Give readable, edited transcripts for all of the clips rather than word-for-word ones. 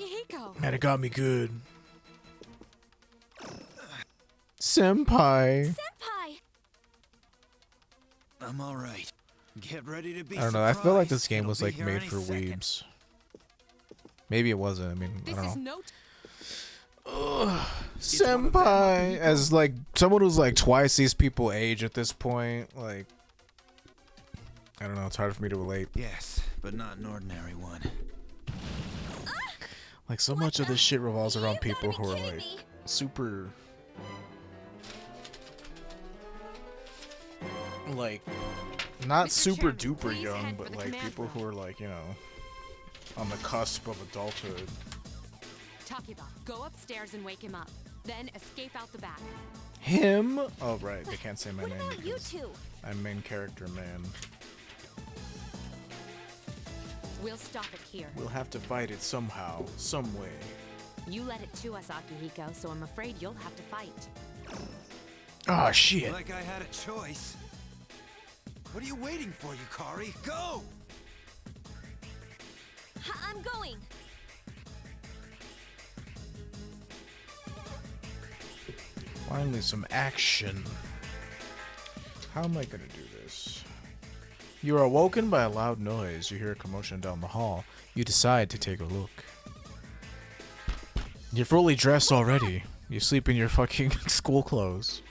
Akihiko. Man, it got me good. Senpai. Senpai. I'm all right. Get ready to be I don't know. I feel like this surprised. game It'll was be like here made any for second. weebs. Maybe it wasn't. I mean, I This don't is know. no. Ugh, one of them, senpai, Akihiko. as like someone who's like twice these people age at this point, like I don't know, it's hard for me to relate. Yes, but not an ordinary one. Like so much of this shit revolves around You people gotta who be are kidding like me. super, like not Mr. super Chairman, duper please young, head but for the like command people who room. are like, you know, on the cusp of adulthood. Takiba, go upstairs and wake him up. Then escape out the back. Him? Oh right, they can't say my What name about you because two? I'm main character man. We'll stop it here. We'll have to fight it somehow, some way. You led it to us, Akihiko, so I'm afraid you'll have to fight. Oh shit. Like I had a choice. What are you waiting for, Yukari? Go! I'm going. Finally, some action. How am I gonna do this? You are awoken by a loud noise. You hear a commotion down the hall. You decide to take a look. You're fully dressed already. You sleep in your fucking school clothes.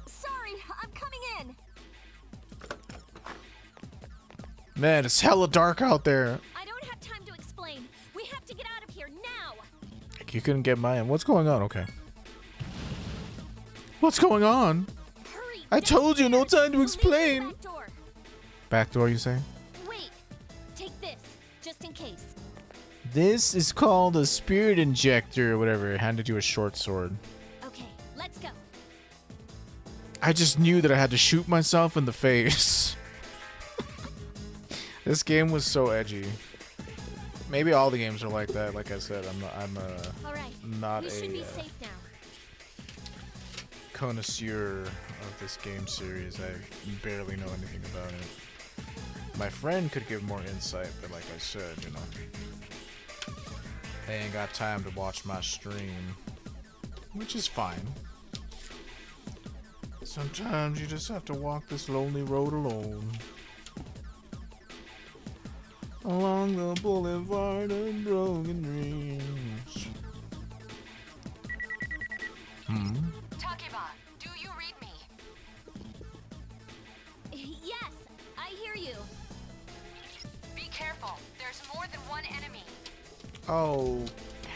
Sorry, I'm coming in. Man, it's hella dark out there. I don't have time to explain. We have to get out of here now. You couldn't get mine. What's going on? Okay. What's going on? Hurry. I told you, no downstairs. time to We'll leave explain. the back door. Back door, you say? Wait. Take this, just in case. This is called a spirit injector or whatever. It handed you a short sword. Okay, let's go. I just knew that I had to shoot myself in the face. This game was so edgy. Maybe all the games are like that. Like I said, I'm All right. not We should be a safe now. connoisseur of this game series. I barely know anything about it. My friend could give more insight, but like I said, you know, they ain't got time to watch my stream, which is fine. Sometimes you just have to walk this lonely road alone. Along the boulevard of broken dreams. Takiba, do you read me? Yes, I hear you. Be careful. There's more than one enemy. Oh,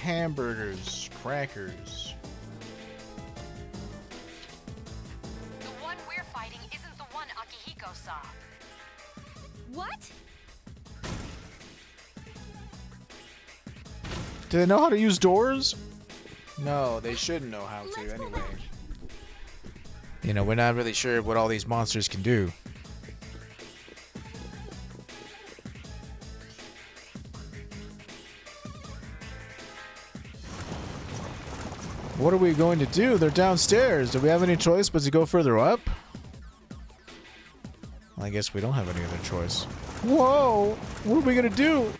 hamburgers, crackers. The one we're fighting isn't the one Akihiko saw. What? Do they know how to use doors? No, they shouldn't know how Let's to go anyway. back. You know, we're not really sure what all these monsters can do. What are we going to do? They're downstairs. Do we have any choice but to go further up? I guess we don't have any other choice. Whoa! What are we gonna do?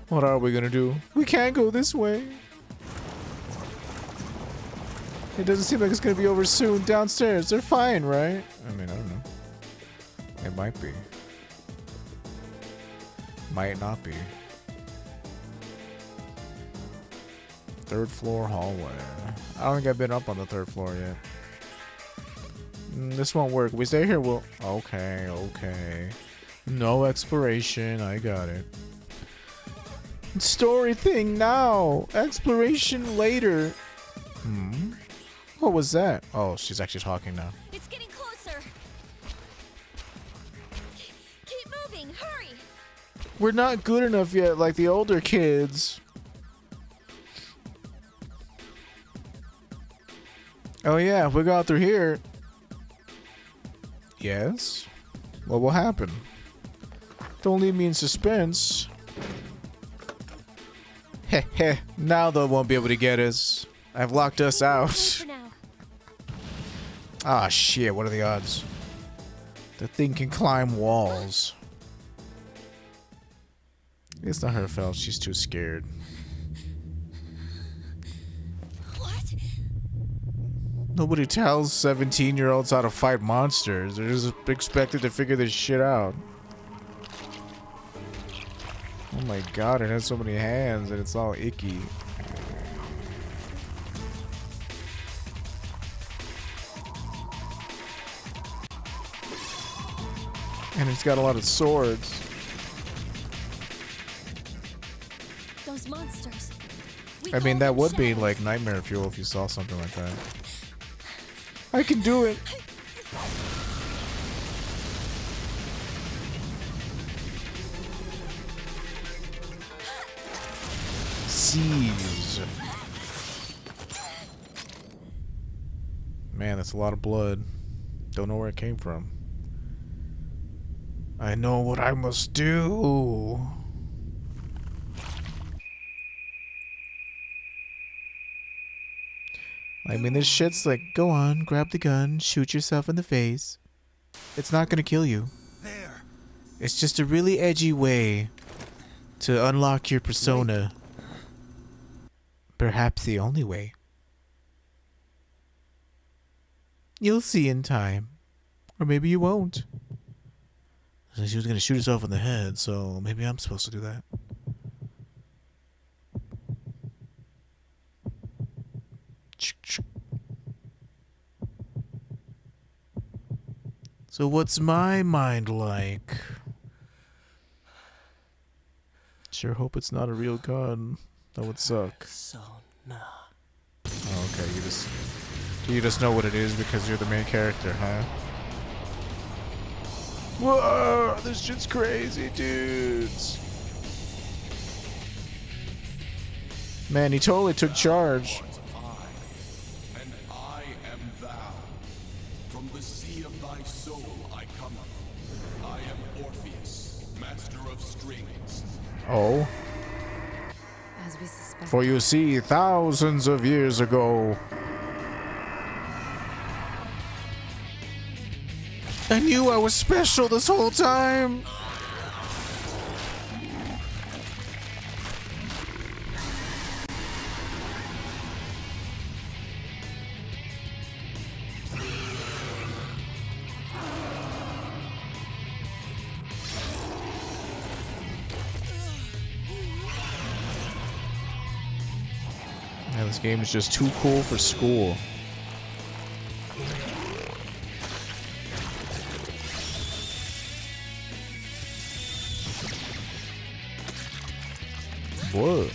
What are we gonna do? We can't go this way. It doesn't seem like it's gonna be over soon. Downstairs, they're fine, right? I mean, I don't know. It might be. Might not be. Third floor hallway. I don't think I've been up on the third floor yet. This won't work. We stay here, we'll... Okay, okay. No exploration. I got it. Story thing now. Exploration later. What was that? Oh, she's actually talking now. It's getting closer. Keep moving. Hurry. We're not good enough yet, like the older kids. Oh yeah, if we go out through here. Yes? What will happen? Don't leave me in suspense. Heh heh, now they won't be able to get us. I've locked us out. For now. Ah shit, what are the odds? The thing can climb walls. It's not her fault. She's too scared. What? Nobody tells 17-year-olds how to fight monsters. They're just expected to figure this shit out. Oh my god, it has so many hands and it's all icky. And it's got a lot of swords. Those monsters. I mean, that would be like nightmare fuel if you saw something like that. I can do it. Seize. Man, that's a lot of blood. Don't know where it came from. I know what I must do. I mean, this shit's like, go on, grab the gun, shoot yourself in the face. It's not gonna kill you. There. It's just a really edgy way to unlock your persona. Perhaps the only way. You'll see in time. Or maybe you won't. She was gonna shoot herself in the head, so maybe I'm supposed to do that. So what's my mind like? Sure hope it's not a real gun. That would suck. So nah. Oh, okay, you just know what it is because you're the main character, huh? Whoa, this shit's crazy, dudes. Man, he totally took charge. And I am thou. From the sea of thy soul I come. I am Orpheus, master of strings. Oh. As we suspected. For you see, thousands of years ago, I knew I was special this whole time. Yeah, this game is just too cool for school. What?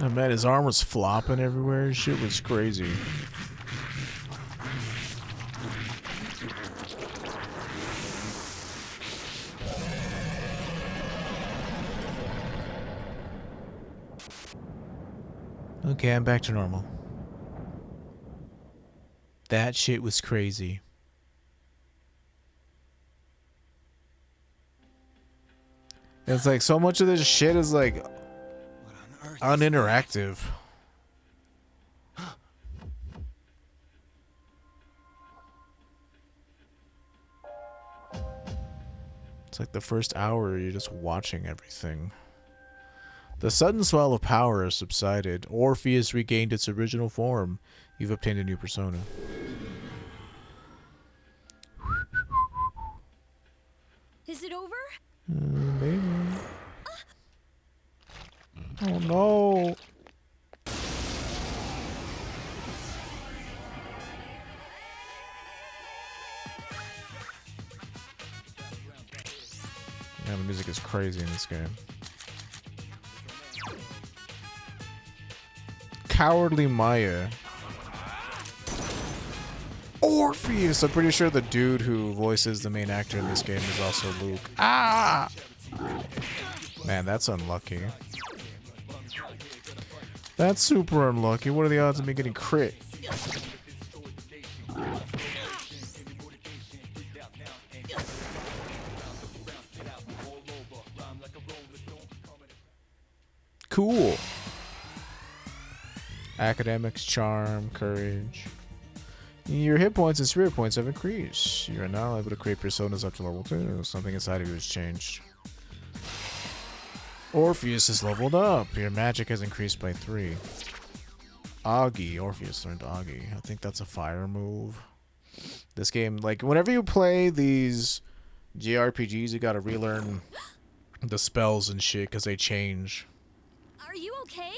Oh man, his arm was flopping everywhere. Shit was crazy. Okay, I'm back to normal. That shit was crazy. It's like so much of this shit is like uninteractive. It's like the first hour you're just watching everything. The sudden swell of power has subsided. Orpheus regained its original form. You've obtained a new persona. Is it over? Maybe. Oh no. Yeah, the music is crazy in this game. Cowardly Maya. Orpheus! I'm pretty sure the dude who voices the main actor in this game is also Luke. Ah! Man, that's unlucky. That's super unlucky. What are the odds of me getting crit? Cool. Academics, charm, courage. Your hit points and spirit points have increased. You are now able to create personas up to level 2. Something inside of you has changed. Orpheus is leveled up. Your magic has increased by 3. Augie. Orpheus learned Augie. I think that's a fire move. This game, like, whenever you play these JRPGs, you gotta relearn the spells and shit because they change. Are you okay?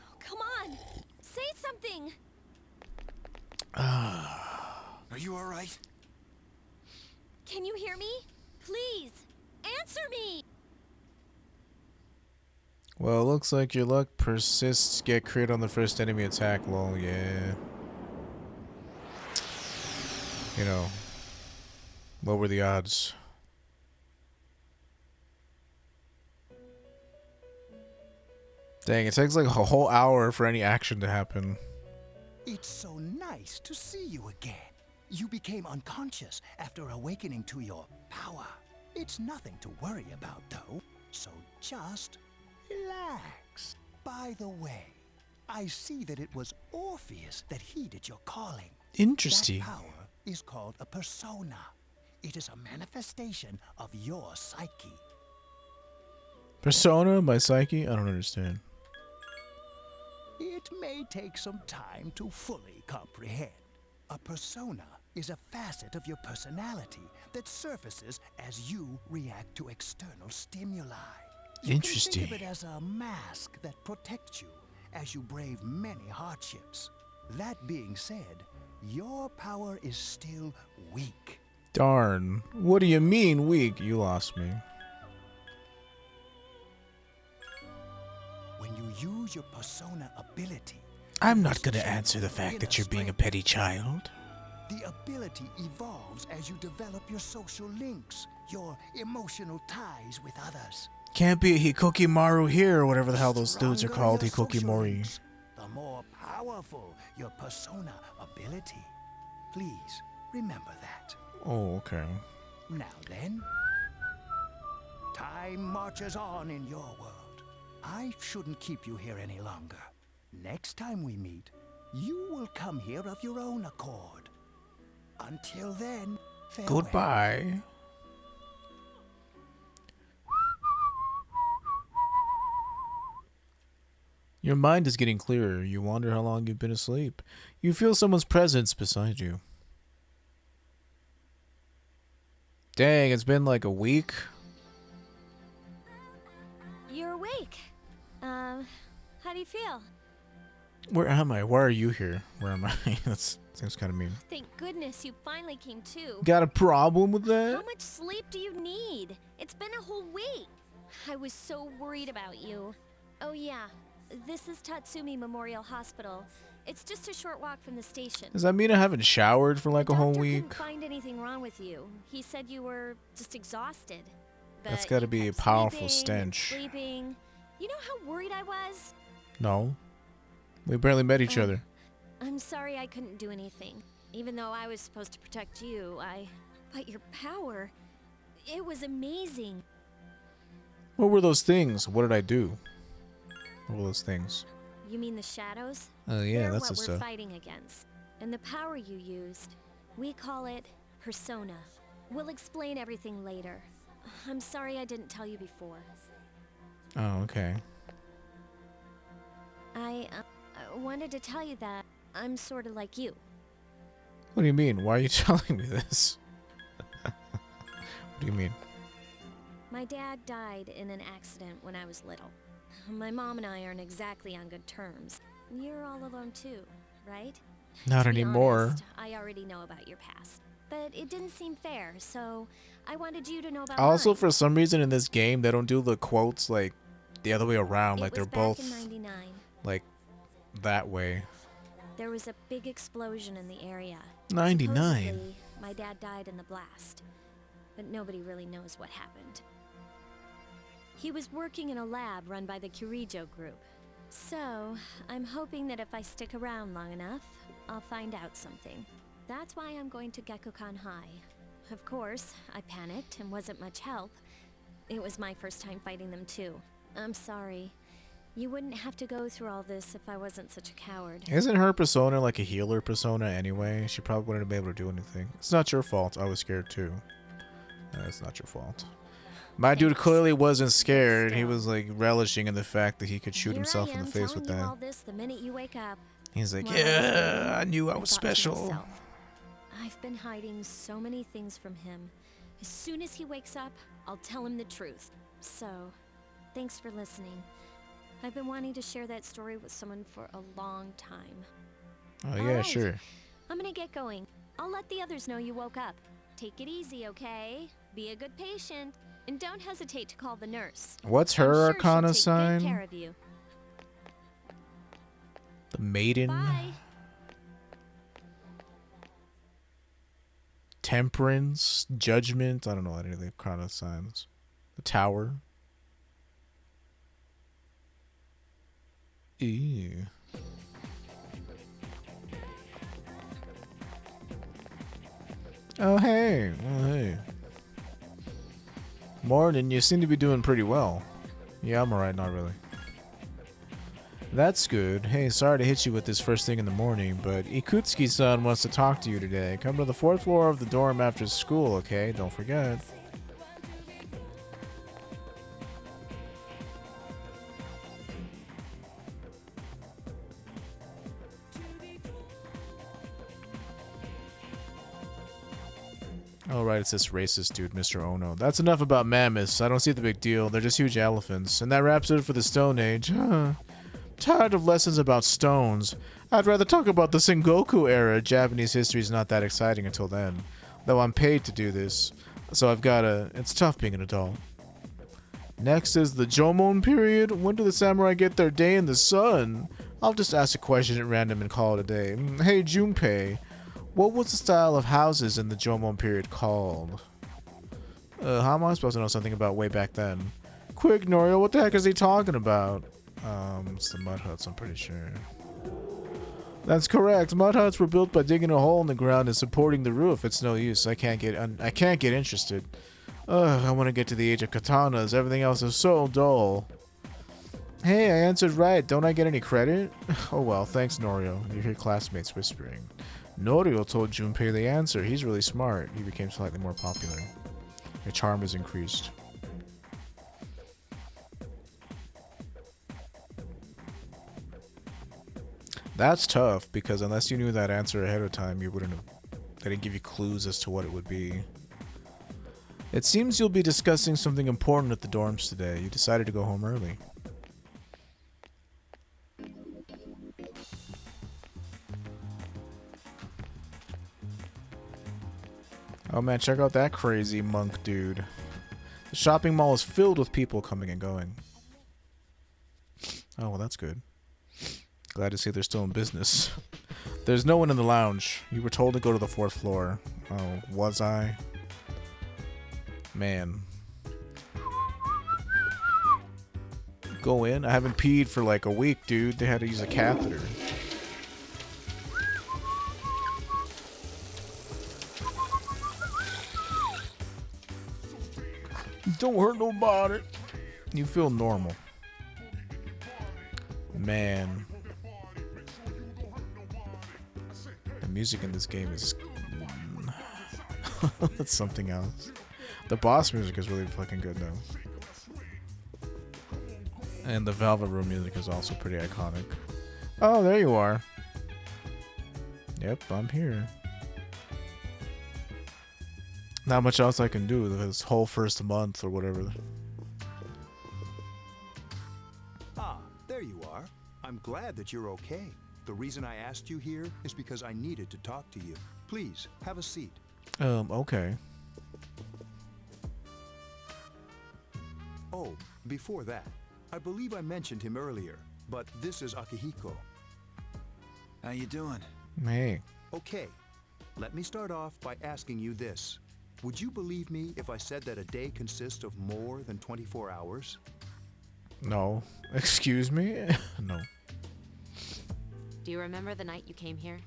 Oh, come on. Say something. Are you all right? Can you hear me? Please, answer me. Well, it looks like your luck persists. Get crit on the first enemy attack. Lol, yeah. You know, what were the odds? Dang, it takes like a whole hour for any action to happen. It's so nice to see you again. You became unconscious after awakening to your power. It's nothing to worry about, though. So just relax. By the way, I see that it was Orpheus that heeded your calling. Interesting. That power is called a persona. It is a manifestation of your psyche. Persona? My psyche? I don't understand. It may take some time to fully comprehend. A persona is a facet of your personality that surfaces as you react to external stimuli. You Interesting. can think of it as a mask that protects you as you brave many hardships. That being said, your power is still weak. Darn. What do you mean weak? You lost me. When you use your persona ability, I'm not gonna answer the fact that you're being a petty child. the ability evolves as you develop your social links, your emotional ties with others. Can't be a Hikokimaru here or whatever the hell those dudes are Stronger called, your social Hikokimori. links, the more powerful your persona ability. Please remember that. Oh, okay. Now then, time marches on in your world. I shouldn't keep you here any longer. Next time we meet, you will come here of your own accord. Until then, farewell. Goodbye. Your mind is getting clearer. You wonder how long you've been asleep. You feel someone's presence beside you. Dang, it's been like a week. You're awake. How do you feel? Where am I? Why are you here? Where am I? That seems kind of mean. Thank goodness you finally came to. Got a problem with that? How much sleep do you need? It's been a whole week. I was so worried about you. Oh yeah, this is Tatsumi Memorial Hospital. It's just a short walk from the station. Does that mean I haven't showered for like a whole Doctor week? couldn't find anything wrong with you. He said you were just exhausted. That's But gotta you be a kept powerful sleeping and stench. Sleeping. You know how worried I was? No. We barely met each other. I'm sorry I couldn't do anything. Even though I was supposed to protect you, But your power, it was amazing. What were those things? What did I do? What were those things? You mean the shadows? Oh yeah, They're that's what the we're stuff. fighting against. And the power you used, we call it persona. We'll explain everything later. I'm sorry I didn't tell you before. Oh, okay. I wanted to tell you that I'm sort of like you. What do you mean? Why are you telling me this? What do you mean? My dad died in an accident when I was little. My mom and I aren't exactly on good terms. You're all alone too, right? Not To be anymore. honest, I already know about your past. But it didn't seem fair, so I wanted you to know about Also, mine. for some reason in this game, they don't do the quotes like the other way around. It Like they're was back both in '99. like that way. There was a big explosion in the area. 99. Supposedly, my dad died in the blast, but nobody really knows what happened. He was working in a lab run by the Kirijo group. So, I'm hoping that if I stick around long enough, I'll find out something. That's why I'm going to Gekukan High. Of course, I panicked and wasn't much help. It was my first time fighting them too. I'm sorry. You wouldn't have to go through all this if I wasn't such a coward. Isn't her persona like a healer persona anyway? She probably wouldn't be able to do anything. It's not your fault. I was scared too. It's not your fault. My dude clearly wasn't scared. He was like relishing in the fact that he could shoot himself in the face with that. All this the minute you wake up. He's like, While yeah, I knew I I was thought to special. myself, I've been hiding so many things from him. As soon as he wakes up, I'll tell him the truth. So, thanks for listening. I've been wanting to share that story with someone for a long time. Oh yeah, Alright, sure. I'm gonna get going. I'll let the others know you woke up. Take it easy, okay? Be a good patient. And don't hesitate to call the nurse. What's I'm her sure arcana she'll take good care sign? of you. The maiden. Bye. Temperance, judgment. I don't know any of the arcana signs. The tower. Ew. Oh hey. Oh hey. Morning, you seem to be doing pretty well. Yeah, I'm alright, not really. That's good. Hey, sorry to hit you with this first thing in the morning, but Ikutsuki-san wants to talk to you today. Come to the 4th floor of the dorm after school, okay? Don't forget. Alright, it's this racist dude, Mr. Ono. That's enough about mammoths. I don't see the big deal. They're just huge elephants. And that wraps it for the Stone Age. Tired of lessons about stones. I'd rather talk about the Sengoku era. Japanese history is not that exciting until then. Though I'm paid to do this. So I've gotta... It's tough being an adult. Next is the Jomon period. When do the samurai get their day in the sun? I'll just ask a question at random and call it a day. Hey, Junpei. What was the style of houses in the Jomon period called? How am I supposed to know something about way back then? Quick, Norio, what the heck is he talking about? It's the mud huts, I'm pretty sure. That's correct. Mud huts were built by digging a hole in the ground and supporting the roof. It's no use. I can't get interested. I want to get to the age of katanas. Everything else is so dull. Hey, I answered right. Don't I get any credit? Oh well, thanks, Norio. You hear classmates whispering. Norio told Junpei the answer. He's really smart. He became slightly more popular. Your charm is increased. That's tough, because unless you knew that answer ahead of time, you wouldn't have... They didn't give you clues as to what it would be. It seems you'll be discussing something important at the dorms today. You decided to go home early. Oh man, check out that crazy monk dude. The shopping mall is filled with people coming and going. Oh, well, that's good. Glad to see they're still in business. There's no one in the lounge. You were told to go to the 4th floor. Oh, was I? Man. Go in? I haven't peed for like a week, dude. They had to use a catheter. Don't hurt nobody. You feel normal. Man. The music in this game is... That's something else. The boss music is really fucking good though. And the Velvet Room music is also pretty iconic. Oh, there you are. Yep, I'm here. Not much else I can do this whole first month or whatever. Ah, there you are. I'm glad that you're okay. The reason I asked you here is because I needed to talk to you. Please, have a seat. Okay. Oh, before that, I believe I mentioned him earlier, but this is Akihiko. How you doing? Hey. Okay, let me start off by asking you this. Would you believe me if I said that a day consists of more than 24 hours? No. Excuse me? No. Do you remember the night you came here?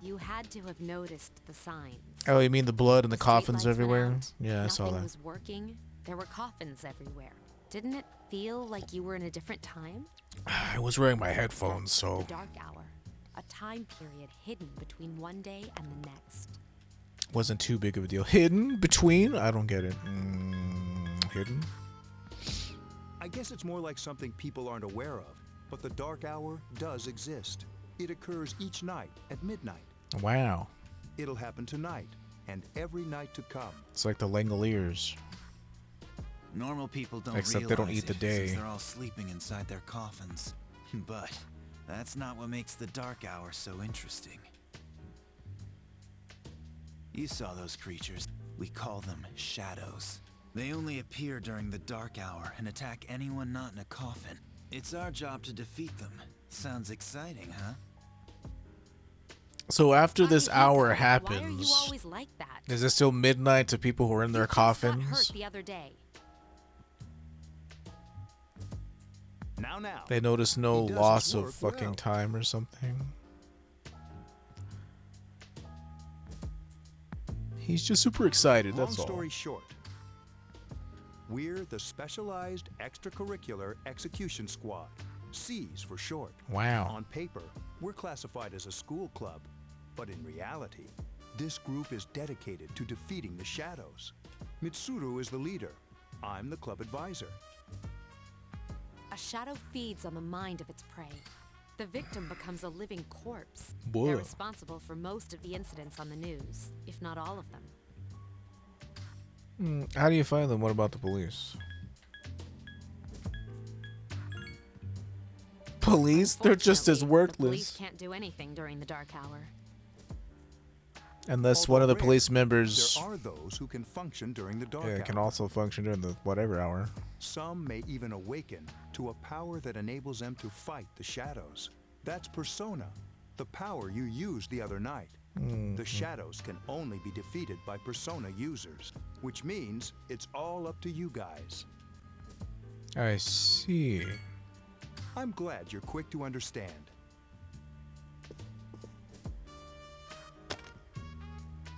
You had to have noticed the signs. Oh, you mean the blood and the The coffins streetlights went everywhere? out. Yeah, I saw Nothing that. was working. There were coffins everywhere. Didn't it feel like you were in a different time? I was wearing my headphones, so The dark hour. A time period hidden between one day and the next. wasn't too big of a deal. Hidden between? I don't get it. Hidden? I guess it's more like something people aren't aware of, but the dark hour does exist. It occurs each night at midnight. Wow. It'll happen tonight and every night to come. It's like the Langoliers. Normal people don't Except they don't realize eat the it, day. since they're all sleeping inside their coffins. But that's not what makes the dark hour so interesting. You saw those creatures. We call them shadows. They only appear during the dark hour and attack anyone not in a coffin. It's our job to defeat them. Sounds exciting, huh? So after this hour Why are you happens, always like that? is it still midnight to people who are in their You just got hurt coffins? the other day. Now. They notice no He does loss his of work fucking well. time or something. He's just super excited, Long that's all. story short, we're the Specialized Extracurricular Execution Squad, SEAS for short. Wow. On paper, we're classified as a school club, but in reality, this group is dedicated to defeating the shadows. Mitsuru is the leader. I'm the club advisor. A shadow feeds on the mind of its prey. The victim becomes a living corpse. Whoa. They're responsible for most of the incidents on the news, if not all of them. How do you find them? What about the police? Police? They're just as Unfortunately, the police worthless. can't do anything during the dark hour. Unless Although one of the rare, police members There are those who can function during the dark hour. can also function during the whatever hour. Some may even awaken to a power that enables them to fight the shadows. That's Persona, the power you used the other night. The shadows can only be defeated by Persona users, which means it's all up to you guys. I see. I'm glad you're quick to understand.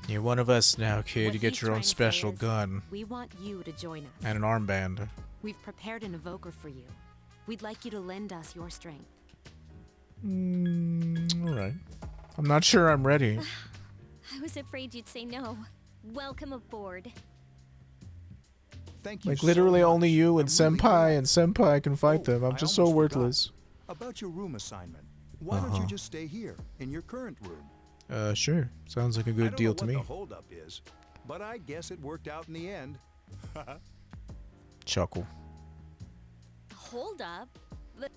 You're one of us now, kid. What You get he's your own trying to say special is, gun We want you to join us. and an armband. We've prepared an evoker for you. We'd like you to lend us your strength. Alright. I'm not sure I'm ready. I was afraid you'd say no. Welcome aboard. Thank you Like, so literally much. only you and I'm really glad. Senpai can fight Oh, them. I'm I just so almost forgot. worthless. About your room assignment. Why don't you just stay here, in your current room? Sure. Sounds like a I good don't deal know to what me. the holdup is, but I guess it worked out in the end. Chuckle. Hold up. But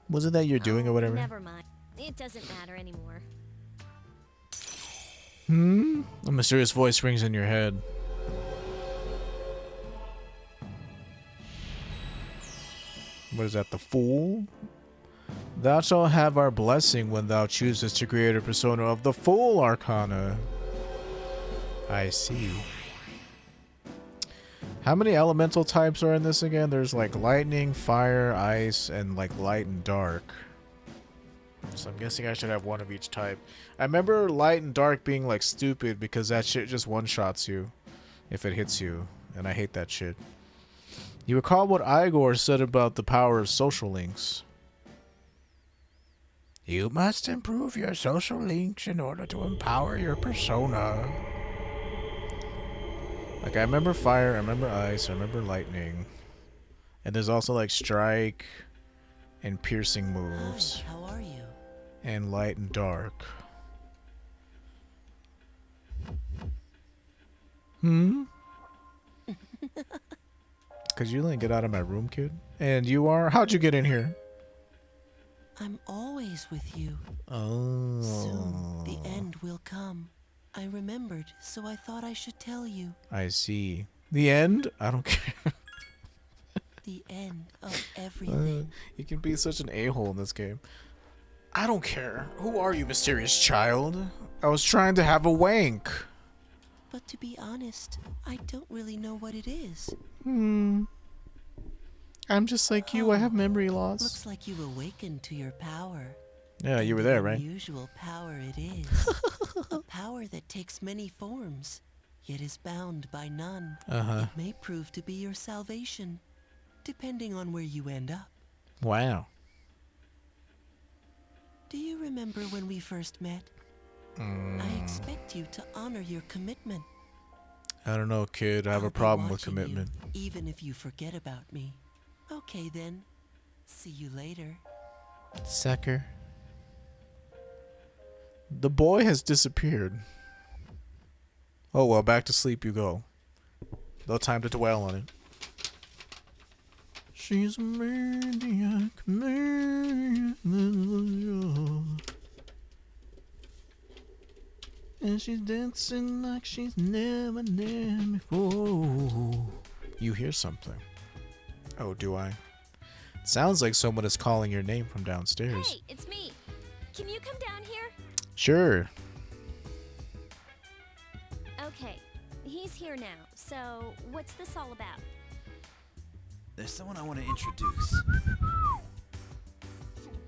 Was it that you're doing or whatever? Never mind. It doesn't matter anymore. A mysterious voice rings in your head. What is that, the Fool? Thou shalt have our blessing when thou choosest to create a persona of the Fool Arcana. I see. How many elemental types are in this again? There's like lightning, fire, ice, and like light and dark. So I'm guessing I should have one of each type. I remember light and dark being like stupid because that shit just one-shots you if it hits you. And I hate that shit. You recall what Igor said about the power of social links. You must improve your social links in order to empower your persona. Like, I remember fire, I remember ice, I remember lightning. And there's also like strike and piercing moves. Hi, how are you? And light and dark. Cause you didn't get out of my room, kid. And you are? How'd you get in here? I'm always with you. Oh. Soon, the end will come. I remembered, so I thought I should tell you. I see. The end? I don't care. The end of everything. You can be such an a-hole in this game. I don't care. Who are you, mysterious child? I was trying to have a wank. But to be honest, I don't really know what it is. I'm just like you. I have memory loss. Looks like you awakened to your power. Yeah, you were there, right? Unusual power it is. A power that takes many forms, yet is bound by none. Uh-huh. It may prove to be your salvation. depending on where you end up. Wow. Do you remember when we first met? I expect you to honor your commitment. I don't know, kid. I have I'll a be problem with watching you, commitment. even if you forget about me. Okay then. See you later. Sucker. The boy has disappeared. Oh well, back to sleep you go. No time to dwell on it. She's a maniac, and she's dancing like she's never done before. You hear something. Oh, do I? Sounds like someone is calling your name from downstairs. Hey, it's me. Can you come down here? Sure. Okay, he's here now. So, what's this all about? There's someone I want to introduce.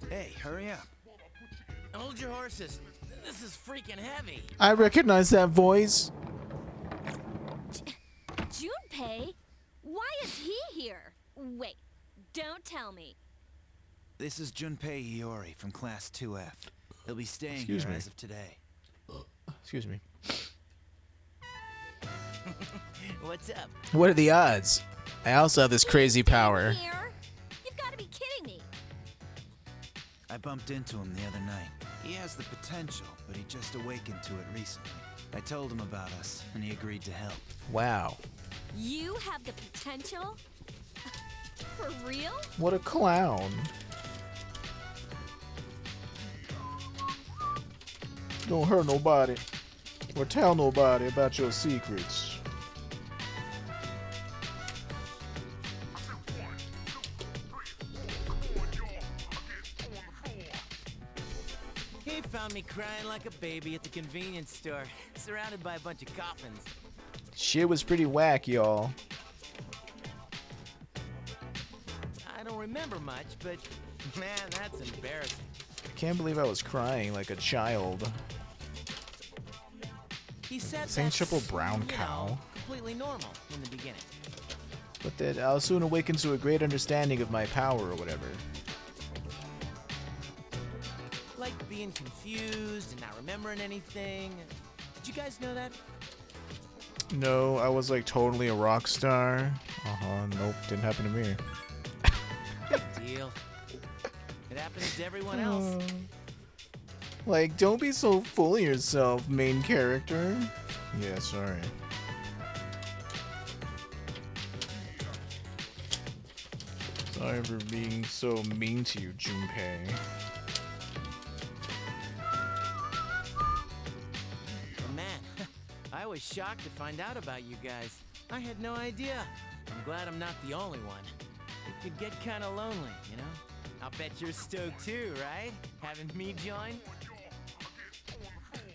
Hey, hurry up. Hold your horses. This is freaking heavy. I recognize that voice. Junpei? Why is he here? Wait, don't tell me. This is Junpei Iori from Class 2F. He'll be staying Excuse here me. as of today. Excuse me. What's up? What are the odds? I also have this crazy power. Here? You've got to be kidding me. I bumped into him the other night. He has the potential, but he just awakened to it recently. I told him about us, and he agreed to help. Wow. You have the potential? For real? What a clown. Don't hurt nobody or tell nobody about your secrets. He found me crying like a baby at the convenience store, surrounded by a bunch of coffins. Shit was pretty whack, y'all. I don't remember much, but man, that's embarrassing. I can't believe I was crying like a child. He said Same that's, triple brown you cow. know, completely normal in the beginning. But that I'll soon awaken to a great understanding of my power or whatever. Like being confused and not remembering anything. Did you guys know that? No, I was like totally a rock star. Nope, didn't happen to me. Big deal. It happens to everyone else. Like, don't be so full of yourself, main character. Yeah, sorry. Sorry for being so mean to you, Junpei. Man, I was shocked to find out about you guys. I had no idea. I'm glad I'm not the only one. It could get kind of lonely, you know? I'll bet you're stoked too, right? Having me join?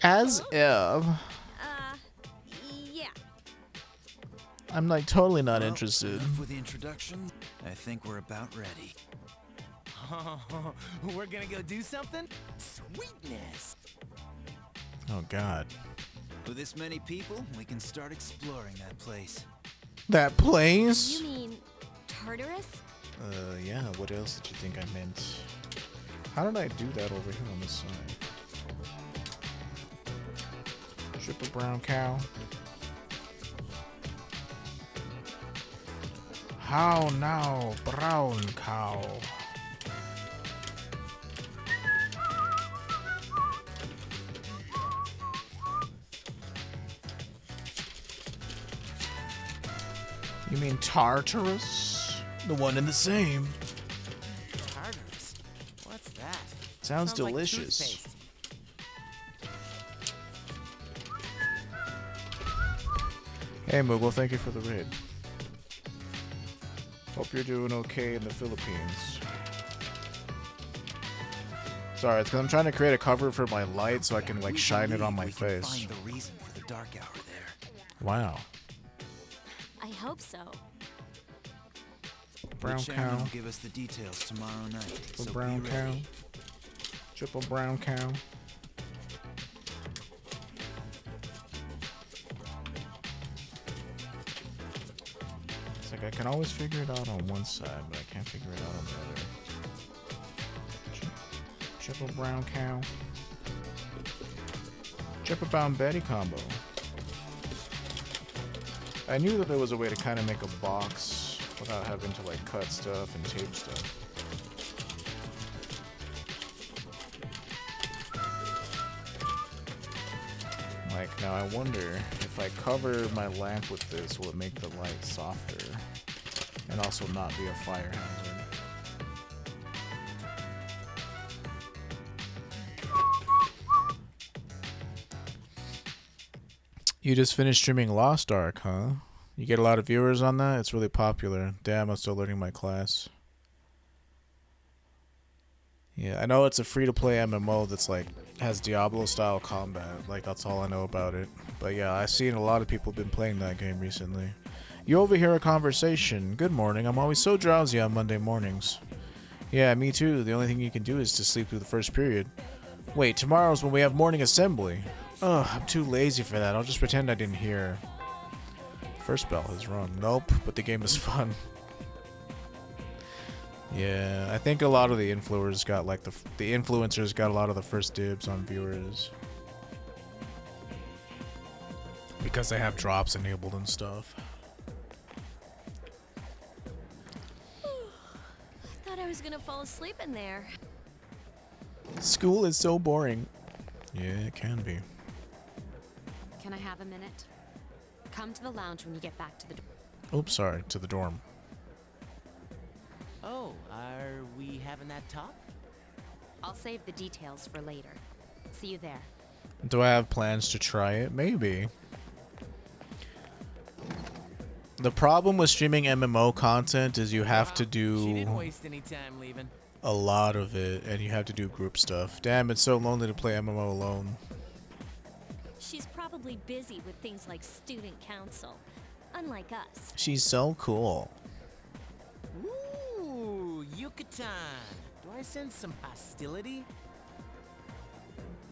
As if. Yeah. I'm like totally not Well, interested. enough with the introduction. I think we're about ready. Oh, we're gonna go do something? Sweetness! Oh god. With this many people, we can start exploring that place. That place? You mean Tartarus? Yeah, what else did you think I meant? How did I do that over here on this side? Triple brown cow. How now, brown cow? You mean Tartarus? The one and the same. Tartarus? What's that? Sounds like delicious. toothpaste. Hey Moogle, thank you for the raid. Hope you're doing okay in the Philippines. Sorry, it's because I'm trying to create a cover for my light so I can like We shine it on believe my we can face. Find the reason for the dark hour there. Wow. I hope so. Brown the chairman cow. will give us the details tomorrow night. Triple So brown be cow. ready. Triple brown cow. like I can always figure it out on one side, but I can't figure it out on the other. Triple brown cow. Triple brown Betty combo. I knew that there was a way to kind of make a box without having to like cut stuff and tape stuff. Like, now I wonder if I cover my lamp with this, will it make the light softer and also not be a fire hazard? You just finished streaming Lost Ark, huh? You get a lot of viewers on that? It's really popular. Damn, I'm still learning my class. Yeah, I know it's a free-to-play MMO that's like has Diablo-style combat. Like, that's all I know about it. But yeah, I've seen a lot of people been playing that game recently. You overhear a conversation. Good morning. I'm always so drowsy on Monday mornings. Yeah, me too. The only thing you can do is to sleep through the first period. Wait, tomorrow's when we have morning assembly. Ugh, I'm too lazy for that. I'll just pretend I didn't hear. First bell has rung. Nope, but the game is fun. Yeah, I think a lot of the influencers got like the influencers got a lot of the first dibs on viewers because they have drops enabled and stuff. I thought I was gonna fall asleep in there. School is so boring. Yeah, it can be. Can I have a minute? Come to the lounge when you get back to the dorm. Oops, sorry, to the dorm. Oh, are we having that talk? I'll save the details for later. See you there. Do I have plans to try it? Maybe. The problem with streaming MMO content is you have to She do didn't waste any time leaving. a lot of it, and you have to do group stuff. Damn, it's so lonely to play MMO alone. She's probably busy with things like student council, unlike us. She's so cool. Ooh, Yucatan. Do I sense some hostility?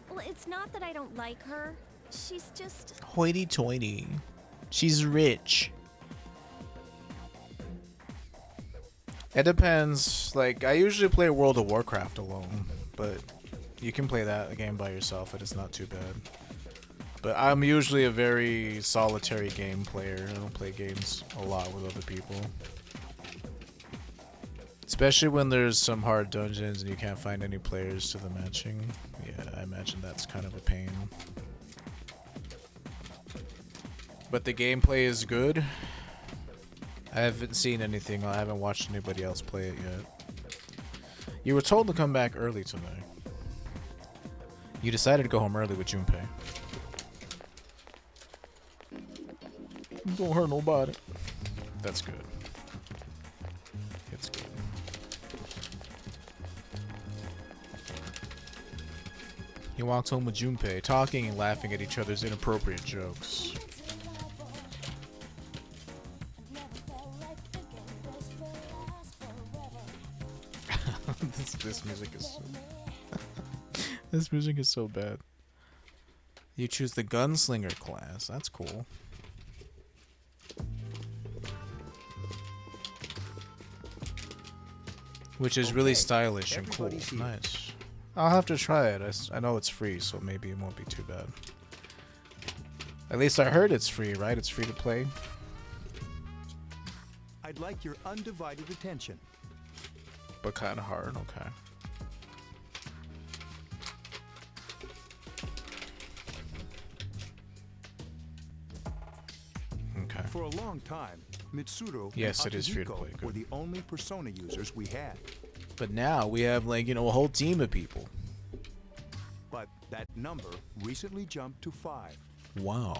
Well, it's not that I don't like her. She's just... Hoity-toity. She's rich. It depends. Like, I usually play World of Warcraft alone, but you can play that game by yourself. It is not too bad. But I'm usually a very solitary game player. I don't play games a lot with other people. Especially when there's some hard dungeons and you can't find any players to the matching. Yeah, I imagine that's kind of a pain. But the gameplay is good. I haven't seen anything. I haven't watched anybody else play it yet. You were told to come back early today. You decided to go home early with Junpei. Don't hurt nobody. That's good. It's good. He walks home with Junpei, talking and laughing at each other's inappropriate jokes. This music is so this music is so bad. You choose the gunslinger class. That's cool. Which is really stylish and cool. Nice. I'll have to try it. I know it's free, so maybe it won't be too bad. At least I heard it's free, right? It's free to play. I'd like your undivided attention. But kind of hard, okay. Okay. For a long time, Mitsuru Yes, and it is free to Akihiko play, good. were the only Persona users we had. But now we have, like, you know, a whole team of people. But that number recently jumped to 5. Wow.